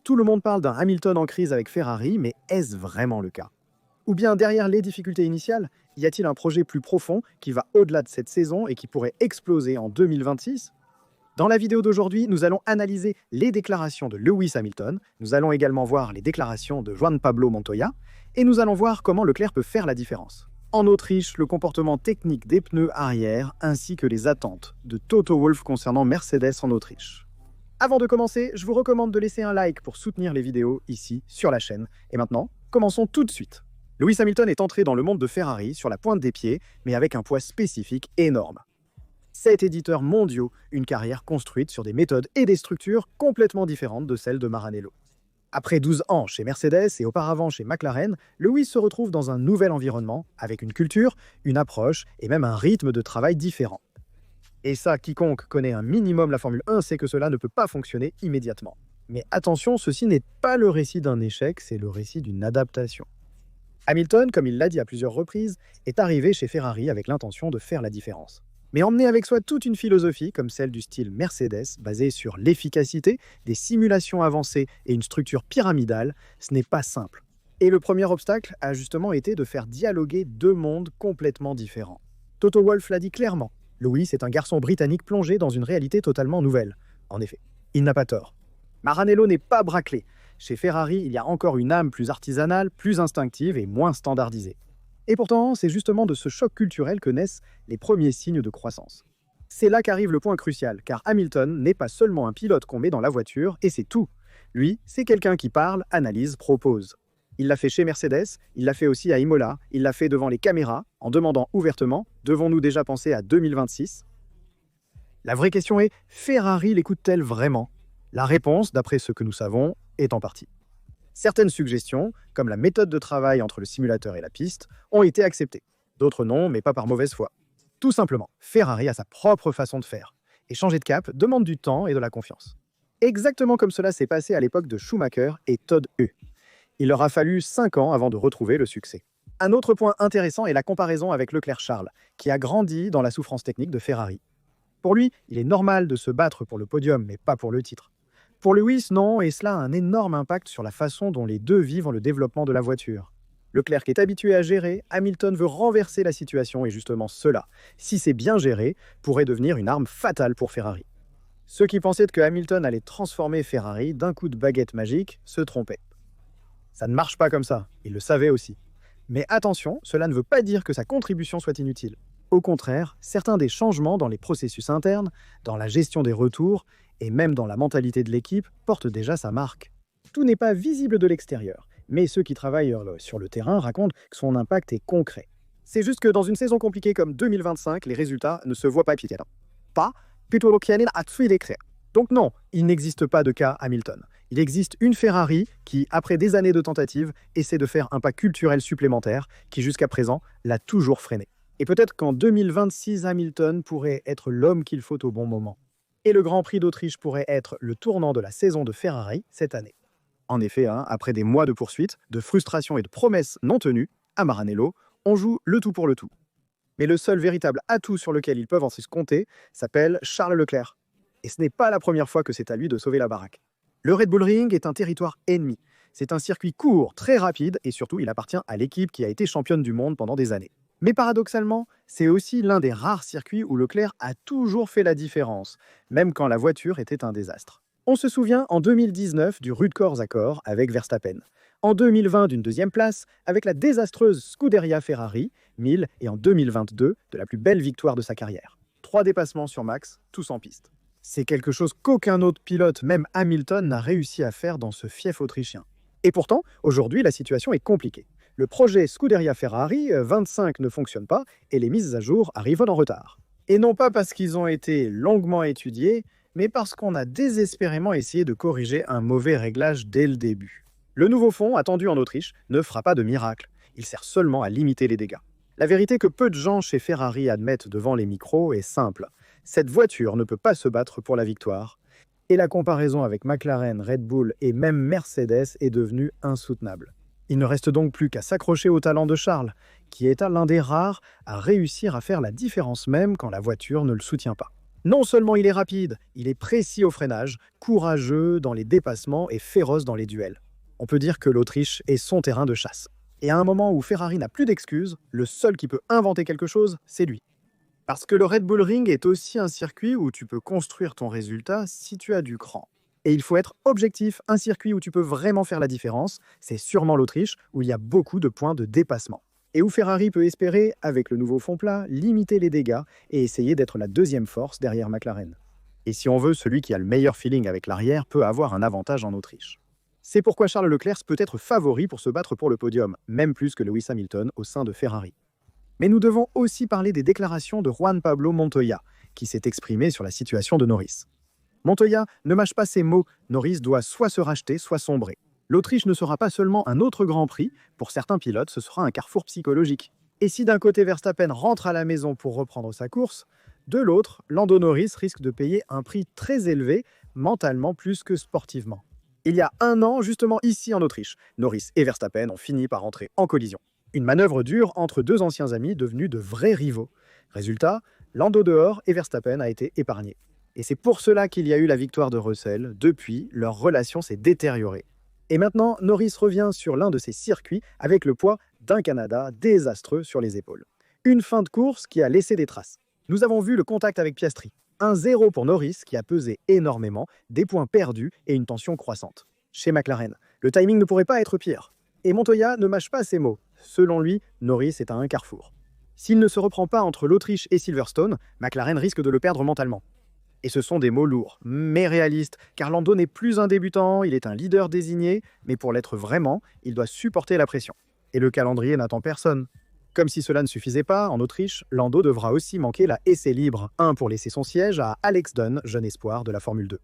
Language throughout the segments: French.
Tout le monde parle d'un Hamilton en crise avec Ferrari, mais est-ce vraiment le cas? Ou bien derrière les difficultés initiales, y a-t-il un projet plus profond qui va au-delà de cette saison et qui pourrait exploser en 2026? Dans la vidéo d'aujourd'hui, nous allons analyser les déclarations de Lewis Hamilton, nous allons également voir les déclarations de Juan Pablo Montoya, et nous allons voir comment Leclerc peut faire la différence. En Autriche, le comportement technique des pneus arrière ainsi que les attentes de Toto Wolff concernant Mercedes en Autriche. Avant de commencer, je vous recommande de laisser un like pour soutenir les vidéos ici sur la chaîne. Et maintenant, commençons tout de suite. Lewis Hamilton est entré dans le monde de Ferrari sur la pointe des pieds, mais avec un poids spécifique énorme. 7 éditeurs mondiaux, une carrière construite sur des méthodes et des structures complètement différentes de celles de Maranello. Après 12 ans chez Mercedes et auparavant chez McLaren, Lewis se retrouve dans un nouvel environnement, avec une culture, une approche et même un rythme de travail différent. Et ça, quiconque connaît un minimum la Formule 1 sait que cela ne peut pas fonctionner immédiatement. Mais attention, ceci n'est pas le récit d'un échec, c'est le récit d'une adaptation. Hamilton, comme il l'a dit à plusieurs reprises, est arrivé chez Ferrari avec l'intention de faire la différence. Mais emmener avec soi toute une philosophie comme celle du style Mercedes, basée sur l'efficacité, des simulations avancées et une structure pyramidale, ce n'est pas simple. Et le premier obstacle a justement été de faire dialoguer deux mondes complètement différents. Toto Wolff l'a dit clairement, Lewis est un garçon britannique plongé dans une réalité totalement nouvelle. En effet, il n'a pas tort. Maranello n'est pas braclé. Chez Ferrari, il y a encore une âme plus artisanale, plus instinctive et moins standardisée. Et pourtant, c'est justement de ce choc culturel que naissent les premiers signes de croissance. C'est là qu'arrive le point crucial, car Hamilton n'est pas seulement un pilote qu'on met dans la voiture, et c'est tout. Lui, c'est quelqu'un qui parle, analyse, propose. Il l'a fait chez Mercedes, il l'a fait aussi à Imola, il l'a fait devant les caméras, en demandant ouvertement « Devons-nous déjà penser à 2026 ?» La vraie question est, Ferrari l'écoute-t-elle vraiment? La réponse, d'après ce que nous savons, est en partie. Certaines suggestions, comme la méthode de travail entre le simulateur et la piste, ont été acceptées. D'autres non, mais pas par mauvaise foi. Tout simplement, Ferrari a sa propre façon de faire. Et changer de cap demande du temps et de la confiance. Exactement comme cela s'est passé à l'époque de Schumacher et Todd Hue. Il leur a fallu 5 ans avant de retrouver le succès. Un autre point intéressant est la comparaison avec Leclerc-Charles, qui a grandi dans la souffrance technique de Ferrari. Pour lui, il est normal de se battre pour le podium, mais pas pour le titre. Pour Lewis, non, et cela a un énorme impact sur la façon dont les deux vivent le développement de la voiture. Leclerc est habitué à gérer, Hamilton veut renverser la situation, et justement cela, si c'est bien géré, pourrait devenir une arme fatale pour Ferrari. Ceux qui pensaient que Hamilton allait transformer Ferrari d'un coup de baguette magique se trompaient. Ça ne marche pas comme ça, il le savait aussi. Mais attention, cela ne veut pas dire que sa contribution soit inutile. Au contraire, certains des changements dans les processus internes, dans la gestion des retours, et même dans la mentalité de l'équipe, portent déjà sa marque. Tout n'est pas visible de l'extérieur, mais ceux qui travaillent sur le terrain racontent que son impact est concret. C'est juste que dans une saison compliquée comme 2025, les résultats ne se voient pas piétiner. Pas Donc non, il n'existe pas de cas Hamilton. Il existe une Ferrari qui, après des années de tentatives, essaie de faire un pas culturel supplémentaire qui, jusqu'à présent, l'a toujours freiné. Et peut-être qu'en 2026, Hamilton pourrait être l'homme qu'il faut au bon moment. Et le Grand Prix d'Autriche pourrait être le tournant de la saison de Ferrari cette année. En effet, après des mois de poursuites, de frustrations et de promesses non tenues, à Maranello, on joue le tout pour le tout. Mais le seul véritable atout sur lequel ils peuvent ensuite compter s'appelle Charles Leclerc. Et ce n'est pas la première fois que c'est à lui de sauver la baraque. Le Red Bull Ring est un territoire ennemi. C'est un circuit court, très rapide, et surtout il appartient à l'équipe qui a été championne du monde pendant des années. Mais paradoxalement, c'est aussi l'un des rares circuits où Leclerc a toujours fait la différence, même quand la voiture était un désastre. On se souvient en 2019 du rude corps à corps avec Verstappen, en 2020 d'une deuxième place avec la désastreuse Scuderia Ferrari, 1000, et en 2022 de la plus belle victoire de sa carrière. 3 dépassements sur Max, tous en piste. C'est quelque chose qu'aucun autre pilote, même Hamilton, n'a réussi à faire dans ce fief autrichien. Et pourtant, aujourd'hui, la situation est compliquée. Le projet Scuderia Ferrari 25 ne fonctionne pas et les mises à jour arrivent en retard. Et non pas parce qu'ils ont été longuement étudiés, mais parce qu'on a désespérément essayé de corriger un mauvais réglage dès le début. Le nouveau fond, attendu en Autriche, ne fera pas de miracle. Il sert seulement à limiter les dégâts. La vérité que peu de gens chez Ferrari admettent devant les micros est simple. Cette voiture ne peut pas se battre pour la victoire. Et la comparaison avec McLaren, Red Bull et même Mercedes est devenue insoutenable. Il ne reste donc plus qu'à s'accrocher au talent de Charles, qui est l'un des rares à réussir à faire la différence même quand la voiture ne le soutient pas. Non seulement il est rapide, il est précis au freinage, courageux dans les dépassements et féroce dans les duels. On peut dire que l'Autriche est son terrain de chasse. Et à un moment où Ferrari n'a plus d'excuses, le seul qui peut inventer quelque chose, c'est lui. Parce que le Red Bull Ring est aussi un circuit où tu peux construire ton résultat si tu as du cran. Et il faut être objectif, un circuit où tu peux vraiment faire la différence, c'est sûrement l'Autriche, où il y a beaucoup de points de dépassement. Et où Ferrari peut espérer, avec le nouveau fond plat, limiter les dégâts et essayer d'être la deuxième force derrière McLaren. Et si on veut, celui qui a le meilleur feeling avec l'arrière peut avoir un avantage en Autriche. C'est pourquoi Charles Leclerc peut être favori pour se battre pour le podium, même plus que Lewis Hamilton au sein de Ferrari. Mais nous devons aussi parler des déclarations de Juan Pablo Montoya, qui s'est exprimé sur la situation de Norris. Montoya ne mâche pas ses mots, Norris doit soit se racheter, soit sombrer. L'Autriche ne sera pas seulement un autre Grand Prix, pour certains pilotes, ce sera un carrefour psychologique. Et si d'un côté Verstappen rentre à la maison pour reprendre sa course, de l'autre, Lando Norris risque de payer un prix très élevé, mentalement plus que sportivement. Il y a un an, justement ici en Autriche, Norris et Verstappen ont fini par entrer en collision. Une manœuvre dure entre deux anciens amis devenus de vrais rivaux. Résultat, Lando dehors et Verstappen a été épargné. Et c'est pour cela qu'il y a eu la victoire de Russell. Depuis, leur relation s'est détériorée. Et maintenant, Norris revient sur l'un de ses circuits avec le poids d'un Canada désastreux sur les épaules. Une fin de course qui a laissé des traces. Nous avons vu le contact avec Piastri. 1-0 pour Norris qui a pesé énormément, des points perdus et une tension croissante. Chez McLaren, le timing ne pourrait pas être pire. Et Montoya ne mâche pas ses mots. Selon lui, Norris est à un carrefour. S'il ne se reprend pas entre l'Autriche et Silverstone, McLaren risque de le perdre mentalement. Et ce sont des mots lourds, mais réalistes, car Lando n'est plus un débutant, il est un leader désigné, mais pour l'être vraiment, il doit supporter la pression. Et le calendrier n'attend personne. Comme si cela ne suffisait pas, en Autriche, Lando devra aussi manquer la essai libre, un pour laisser son siège à Alex Dunn, jeune espoir de la Formule 2.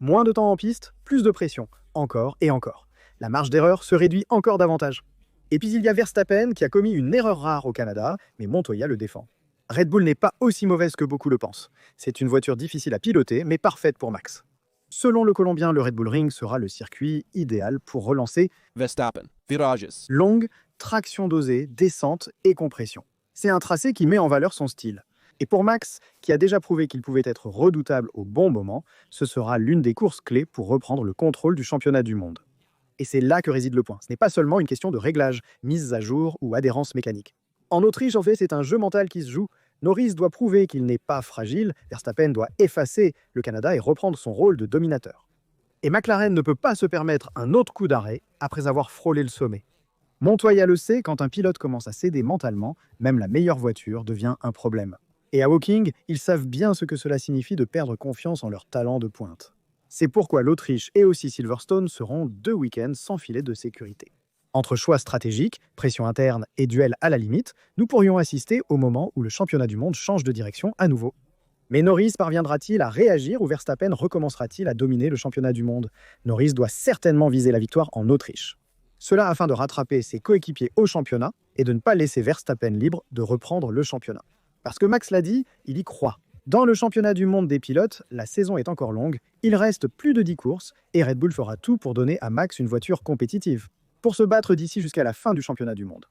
Moins de temps en piste, plus de pression, encore et encore. La marge d'erreur se réduit encore davantage. Et puis il y a Verstappen qui a commis une erreur rare au Canada, mais Montoya le défend. Red Bull n'est pas aussi mauvaise que beaucoup le pensent. C'est une voiture difficile à piloter, mais parfaite pour Max. Selon le Colombien, le Red Bull Ring sera le circuit idéal pour relancer Verstappen, virages. longue, traction dosée, descente et compression. C'est un tracé qui met en valeur son style. Et pour Max, qui a déjà prouvé qu'il pouvait être redoutable au bon moment, ce sera l'une des courses clés pour reprendre le contrôle du championnat du monde. Et c'est là que réside le point. Ce n'est pas seulement une question de réglage, mise à jour ou adhérence mécanique. En Autriche, en fait, c'est un jeu mental qui se joue. Norris doit prouver qu'il n'est pas fragile, Verstappen doit effacer le Canada et reprendre son rôle de dominateur. Et McLaren ne peut pas se permettre un autre coup d'arrêt après avoir frôlé le sommet. Montoya le sait, quand un pilote commence à céder mentalement, même la meilleure voiture devient un problème. Et à Woking, ils savent bien ce que cela signifie de perdre confiance en leur talent de pointe. C'est pourquoi l'Autriche et aussi Silverstone seront 2 week-ends sans filet de sécurité. Entre choix stratégiques, pression interne et duel à la limite, nous pourrions assister au moment où le championnat du monde change de direction à nouveau. Mais Norris parviendra-t-il à réagir ou Verstappen recommencera-t-il à dominer le championnat du monde? Norris doit certainement viser la victoire en Autriche. Cela afin de rattraper ses coéquipiers au championnat et de ne pas laisser Verstappen libre de reprendre le championnat. Parce que Max l'a dit, il y croit. Dans le championnat du monde des pilotes, la saison est encore longue, il reste plus de 10 courses et Red Bull fera tout pour donner à Max une voiture compétitive, pour se battre d'ici jusqu'à la fin du championnat du monde.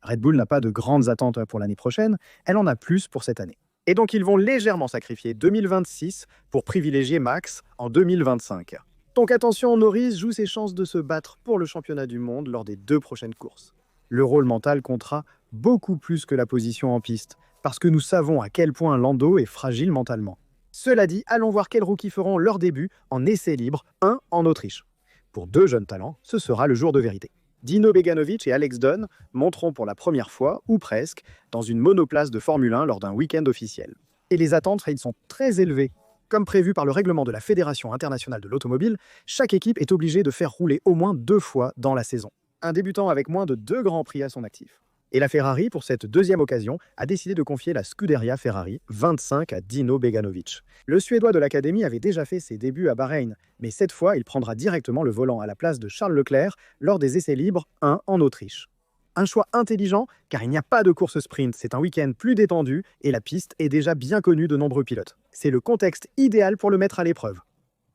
Red Bull n'a pas de grandes attentes pour l'année prochaine, elle en a plus pour cette année. Et donc ils vont légèrement sacrifier 2026 pour privilégier Max en 2025. Donc attention, Norris joue ses chances de se battre pour le championnat du monde lors des 2 prochaines courses. Le rôle mental comptera beaucoup plus que la position en piste, parce que nous savons à quel point Lando est fragile mentalement. Cela dit, allons voir quels rookies feront leur début en essai libre, un en Autriche. Pour 2 jeunes talents, ce sera le jour de vérité. Dino Beganovic et Alex Dunn monteront pour la première fois, ou presque, dans une monoplace de Formule 1 lors d'un week-end officiel. Et les attentes sont très élevées. Comme prévu par le règlement de la Fédération internationale de l'automobile, chaque équipe est obligée de faire rouler au moins 2 fois dans la saison. Un débutant avec moins de 2 grands prix à son actif. Et la Ferrari, pour cette deuxième occasion, a décidé de confier la Scuderia Ferrari 25 à Dino Beganovic. Le Suédois de l'Académie avait déjà fait ses débuts à Bahreïn, mais cette fois, il prendra directement le volant à la place de Charles Leclerc lors des essais libres 1 en Autriche. Un choix intelligent, car il n'y a pas de course sprint, c'est un week-end plus détendu et la piste est déjà bien connue de nombreux pilotes. C'est le contexte idéal pour le mettre à l'épreuve.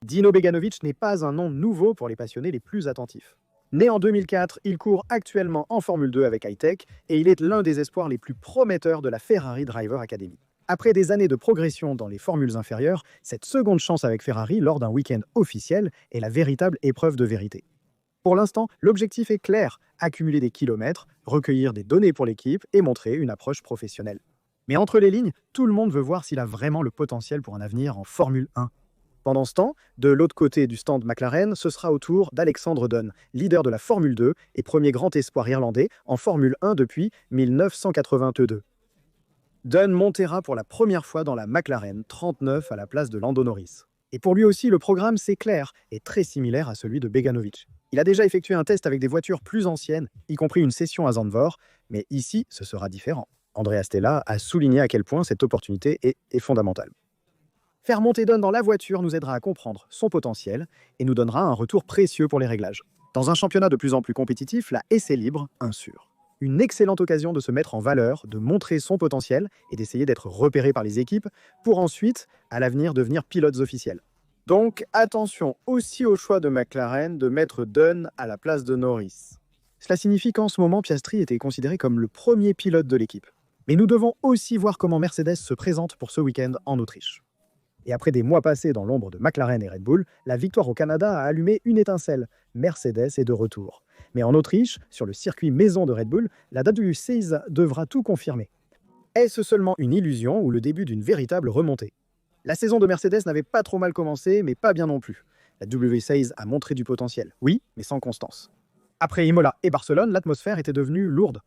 Dino Beganovic n'est pas un nom nouveau pour les passionnés les plus attentifs. Né en 2004, il court actuellement en Formule 2 avec Hightech et il est l'un des espoirs les plus prometteurs de la Ferrari Driver Academy. Après des années de progression dans les formules inférieures, cette seconde chance avec Ferrari lors d'un week-end officiel est la véritable épreuve de vérité. Pour l'instant, l'objectif est clair, accumuler des kilomètres, recueillir des données pour l'équipe et montrer une approche professionnelle. Mais entre les lignes, tout le monde veut voir s'il a vraiment le potentiel pour un avenir en Formule 1. Pendant ce temps, de l'autre côté du stand McLaren, ce sera au tour d'Alexandre Dunn, leader de la Formule 2 et premier grand espoir irlandais en Formule 1 depuis 1982. Dunn montera pour la première fois dans la McLaren 39 à la place de Lando Norris. Et pour lui aussi, le programme, c'est clair, est très similaire à celui de Beganovic. Il a déjà effectué un test avec des voitures plus anciennes, y compris une session à Zandvoort, mais ici, ce sera différent. Andrea Stella a souligné à quel point cette opportunité est fondamentale. Faire monter Dunn dans la voiture nous aidera à comprendre son potentiel et nous donnera un retour précieux pour les réglages. Dans un championnat de plus en plus compétitif, la essai libre insure. Une excellente occasion de se mettre en valeur, de montrer son potentiel et d'essayer d'être repéré par les équipes pour ensuite, à l'avenir, devenir pilotes officiels. Donc attention aussi au choix de McLaren de mettre Dunn à la place de Norris. Cela signifie qu'en ce moment, Piastri était considéré comme le premier pilote de l'équipe. Mais nous devons aussi voir comment Mercedes se présente pour ce week-end en Autriche. Et après des mois passés dans l'ombre de McLaren et Red Bull, la victoire au Canada a allumé une étincelle. Mercedes est de retour. Mais en Autriche, sur le circuit maison de Red Bull, la W16 devra tout confirmer. Est-ce seulement une illusion ou le début d'une véritable remontée? La saison de Mercedes n'avait pas trop mal commencé, mais pas bien non plus. La W16 a montré du potentiel, oui, mais sans constance. Après Imola et Barcelone, l'atmosphère était devenue lourde.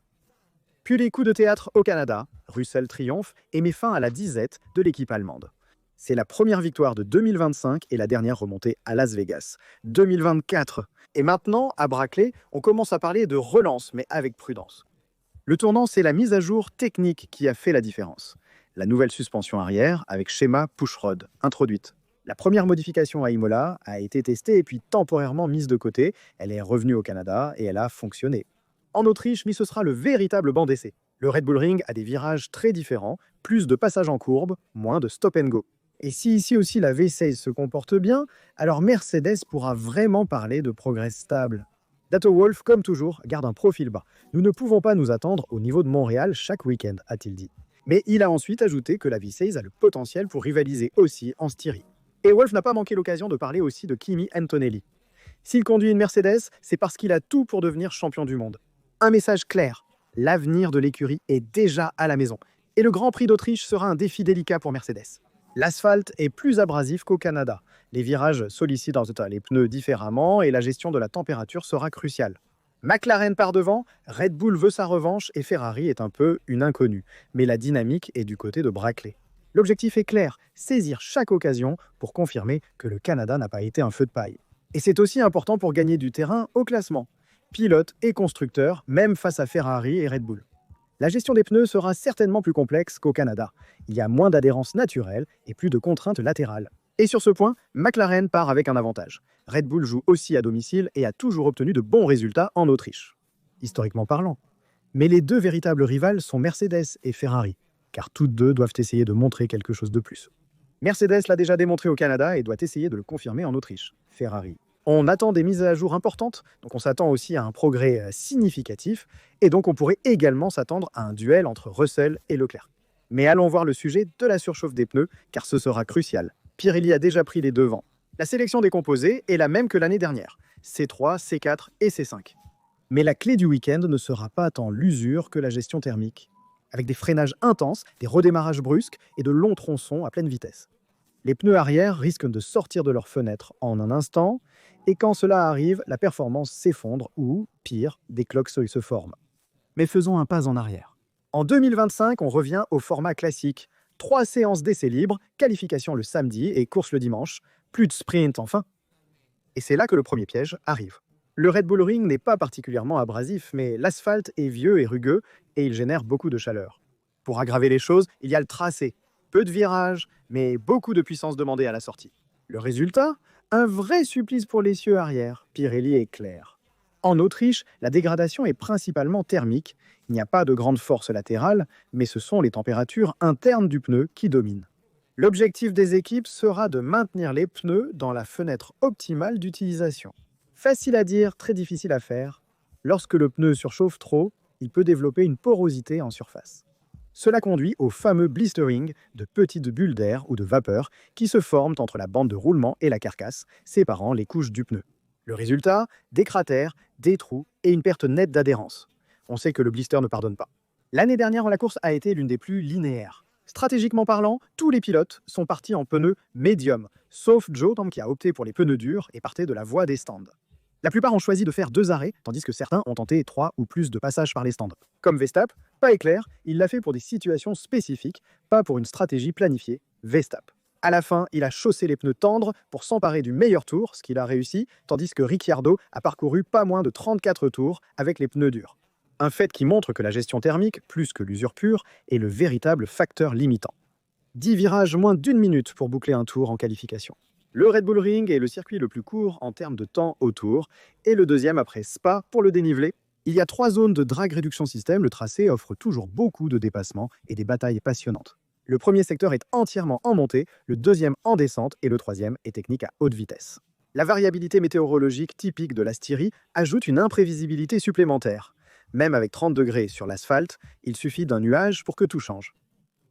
Puis les coups de théâtre au Canada, Russell triomphe et met fin à la disette de l'équipe allemande. C'est la première victoire de 2025 et la dernière remontée à Las Vegas. 2024. Et maintenant, à Brackley, on commence à parler de relance, mais avec prudence. Le tournant, c'est la mise à jour technique qui a fait la différence. La nouvelle suspension arrière avec schéma push-rod, introduite. La première modification à Imola a été testée et puis temporairement mise de côté. Elle est revenue au Canada et elle a fonctionné. En Autriche, mais ce sera le véritable banc d'essai. Le Red Bull Ring a des virages très différents, plus de passages en courbe, moins de stop and go. Et si ici aussi la V16 se comporte bien, alors Mercedes pourra vraiment parler de progrès stable. Dato Wolff, comme toujours, garde un profil bas. Nous ne pouvons pas nous attendre au niveau de Montréal chaque week-end, a-t-il dit. Mais il a ensuite ajouté que la V16 a le potentiel pour rivaliser aussi en Styrie. Et Wolff n'a pas manqué l'occasion de parler aussi de Kimi Antonelli. S'il conduit une Mercedes, c'est parce qu'il a tout pour devenir champion du monde. Un message clair, l'avenir de l'écurie est déjà à la maison. Et le Grand Prix d'Autriche sera un défi délicat pour Mercedes. L'asphalte est plus abrasif qu'au Canada. Les virages sollicitent les pneus différemment et la gestion de la température sera cruciale. McLaren part devant, Red Bull veut sa revanche et Ferrari est un peu une inconnue. Mais la dynamique est du côté de Brackley. L'objectif est clair, saisir chaque occasion pour confirmer que le Canada n'a pas été un feu de paille. Et c'est aussi important pour gagner du terrain au classement. Pilotes et constructeurs, même face à Ferrari et Red Bull. La gestion des pneus sera certainement plus complexe qu'au Canada. Il y a moins d'adhérence naturelle et plus de contraintes latérales. Et sur ce point, McLaren part avec un avantage. Red Bull joue aussi à domicile et a toujours obtenu de bons résultats en Autriche, historiquement parlant. Mais les deux véritables rivales sont Mercedes et Ferrari, car toutes deux doivent essayer de montrer quelque chose de plus. Mercedes l'a déjà démontré au Canada et doit essayer de le confirmer en Autriche. Ferrari. On attend des mises à jour importantes, donc on s'attend aussi à un progrès significatif, et donc on pourrait également s'attendre à un duel entre Russell et Leclerc. Mais allons voir le sujet de la surchauffe des pneus, car ce sera crucial. Pirelli a déjà pris les devants. La sélection des composés est la même que l'année dernière, C3, C4 et C5. Mais la clé du week-end ne sera pas tant l'usure que la gestion thermique, avec des freinages intenses, des redémarrages brusques et de longs tronçons à pleine vitesse. Les pneus arrière risquent de sortir de leur fenêtre en un instant, et quand cela arrive, la performance s'effondre ou, pire, des cloques se forment. Mais faisons un pas en arrière. En 2025, on revient au format classique. 3 séances d'essais libres, qualification le samedi et course le dimanche. Plus de sprint enfin. Et c'est là que le premier piège arrive. Le Red Bull Ring n'est pas particulièrement abrasif, mais l'asphalte est vieux et rugueux et il génère beaucoup de chaleur. Pour aggraver les choses, il y a le tracé. Peu de virages, mais beaucoup de puissance demandée à la sortie. Le résultat? Un vrai supplice pour l'essieu arrière. Pirelli est clair. En Autriche, la dégradation est principalement thermique. Il n'y a pas de grande force latérale, mais ce sont les températures internes du pneu qui dominent. L'objectif des équipes sera de maintenir les pneus dans la fenêtre optimale d'utilisation. Facile à dire, très difficile à faire. Lorsque le pneu surchauffe trop, il peut développer une porosité en surface. Cela conduit au fameux blistering, de petites bulles d'air ou de vapeur qui se forment entre la bande de roulement et la carcasse, séparant les couches du pneu. Le résultat, des cratères, des trous et une perte nette d'adhérence. On sait que le blister ne pardonne pas. L'année dernière, la course a été l'une des plus linéaires. Stratégiquement parlant, tous les pilotes sont partis en pneus médium, sauf Joe qui a opté pour les pneus durs et partait de la voie des stands. La plupart ont choisi de faire 2 arrêts, tandis que certains ont tenté 3 ou plus de passages par les stands. Comme Verstappen, pas éclair, il l'a fait pour des situations spécifiques, pas pour une stratégie planifiée, Verstappen. À la fin, il a chaussé les pneus tendres pour s'emparer du meilleur tour, ce qu'il a réussi, tandis que Ricciardo a parcouru pas moins de 34 tours avec les pneus durs. Un fait qui montre que la gestion thermique, plus que l'usure pure, est le véritable facteur limitant. 10 virages moins d'1 minute pour boucler un tour en qualification. Le Red Bull Ring est le circuit le plus court en termes de temps au tour, et le deuxième après Spa pour le dénivelé. Il y a 3 zones de drag réduction système, le tracé offre toujours beaucoup de dépassements et des batailles passionnantes. Le premier secteur est entièrement en montée, le deuxième en descente et le troisième est technique à haute vitesse. La variabilité météorologique typique de la Styrie ajoute une imprévisibilité supplémentaire. Même avec 30 degrés sur l'asphalte, il suffit d'un nuage pour que tout change.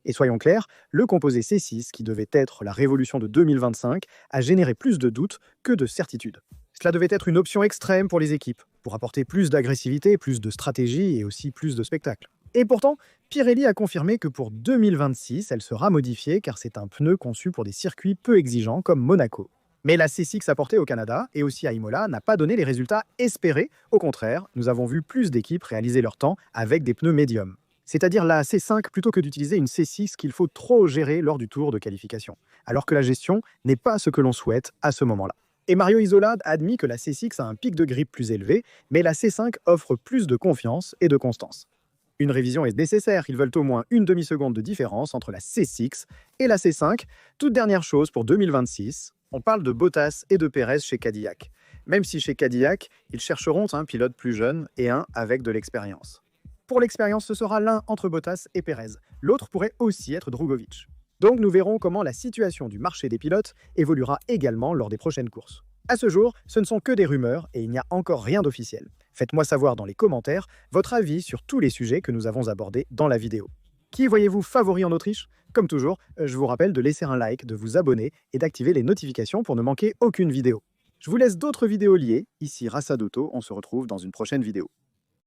Et soyons clairs, le composé C6, qui devait être la révolution de 2025, a généré plus de doutes que de certitudes. Cela devait être une option extrême pour les équipes, pour apporter plus d'agressivité, plus de stratégie et aussi plus de spectacle. Et pourtant, Pirelli a confirmé que pour 2026, elle sera modifiée car c'est un pneu conçu pour des circuits peu exigeants comme Monaco. Mais la C6 apportée au Canada et aussi à Imola n'a pas donné les résultats espérés. Au contraire, nous avons vu plus d'équipes réaliser leur temps avec des pneus médiums. C'est-à-dire la C5 plutôt que d'utiliser une C6 qu'il faut trop gérer lors du tour de qualification, alors que la gestion n'est pas ce que l'on souhaite à ce moment-là. Et Mario Isola a admis que la C6 a un pic de grippe plus élevé, mais la C5 offre plus de confiance et de constance. Une révision est nécessaire, ils veulent au moins une demi-seconde de différence entre la C6 et la C5. Toute dernière chose pour 2026, on parle de Bottas et de Pérez chez Cadillac. Même si chez Cadillac, ils chercheront un pilote plus jeune et un avec de l'expérience. Pour l'expérience, ce sera l'un entre Bottas et Pérez. L'autre pourrait aussi être Drugovich. Donc nous verrons comment la situation du marché des pilotes évoluera également lors des prochaines courses. À ce jour, ce ne sont que des rumeurs et il n'y a encore rien d'officiel. Faites-moi savoir dans les commentaires votre avis sur tous les sujets que nous avons abordés dans la vidéo. Qui voyez-vous favori en Autriche? Comme toujours, je vous rappelle de laisser un like, de vous abonner et d'activer les notifications pour ne manquer aucune vidéo. Je vous laisse d'autres vidéos liées. Ici Rassa d'Auto, on se retrouve dans une prochaine vidéo.